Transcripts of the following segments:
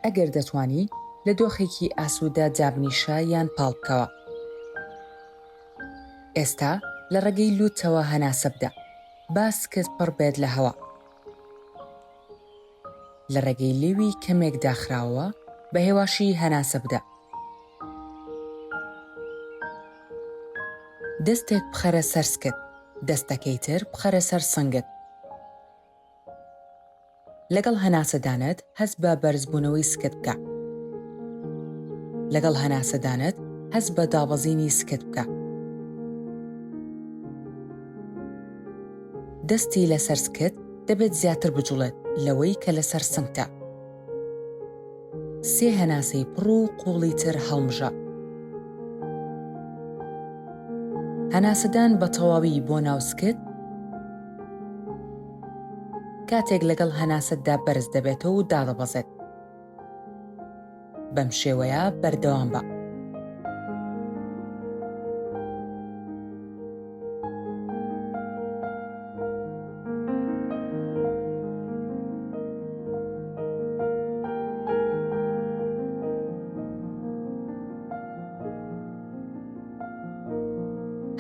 ئەگەر دەتوانی لە دۆخێکی ئاسوودە جابنیشە یان پاڵ بکەوە. ئێستا لە ڕێگەی لووتەوە هەناسە بدە، با سکت پڕ بێت لە هەوا. لە ڕێگەی لێوی کەمێک داخراوە بە هێواشی هەناسە بدە. دەستێک بخەرە سەر سکت، دەستەکەی تر بخەرە سەر سنگت. لەگەڵ هەناسەدانت هەست بە بەرزبوونەوەی سکت بکە. لەگەڵ هەناسەدانت هەست بە دابەزینی سکت بکە. دەستی لەسەر سکت دەبێت زیاتر بجوڵێت لەوەی کە لەسەر سنگتە. 3 هەناسەی پڕ و قوڵی تر هەڵمژە. هەناسەدان بە تەواوی بۆ ناو سکت کاتێک لەگەڵ هەناسەتدا بەرز دەبێتەوە و دادەبەزێت. بەم شێوەیە بەردەوام بە.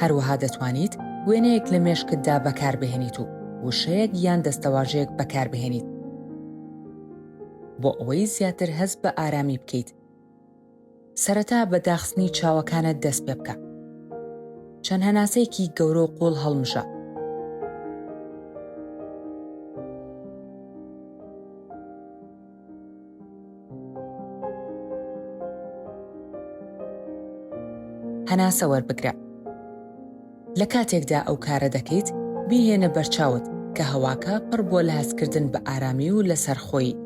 هەروەها دەتوانیت وێنەیەک لە مێشکتدا بەکاربهێنیت و وشەیەک یان دەستەواژەیەک بەکاربهێنیت بۆ ئەوەی زیاتر هەست بە ئارامی بکەیت. سەرەتا بە داخستنی چاوەکانت دەست پێ بکە. چەند هەناسەیەکی گەورە و قوڵ هەڵمژە. هەناسە وەربگرە. لە کاتێکدا ئەو کارە دەکەیت بیهێنە بەرچاوت کە هەواکە پڕ بۆ لە هەستکردن بە ئارامی و لەسەر خۆی.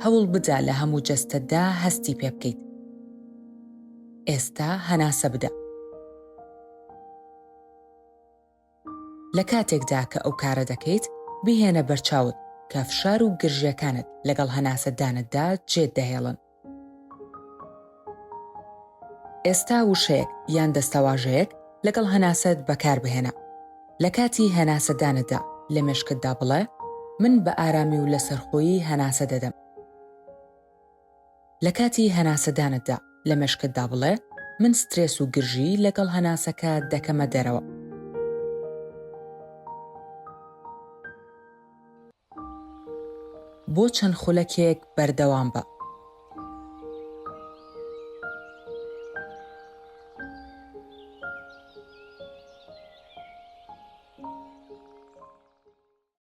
هەوڵ بدە لە هەموو جەستەتدا هەستی پێ بکەیت. ئێستا هەناسە بدە. لە کاتێکدا کە ئەو کارە دەکەیت بیهێنە بەرچاوت کە فشار و گرژیەکانت لەگەڵ هەناسەدانتدا جێت دەهێڵن. ئێستا وشەیەک یان دەستەواژەیەک لەگەڵ هەناسەت بەکاربهێنە. لە کاتی هەناسەدانتدا لە مێشکتدا بڵێ من بە ئارامی و لەسەرخۆیی هەناسە دەدەم. لە کاتی هەناسەدانتدا لە مێشکتدا بڵێ من سترێس و گرژی لەگەڵ هەناسەکە دەکەمە دەرەوە. بۆ چەند خولەکێک بەردەوام بە.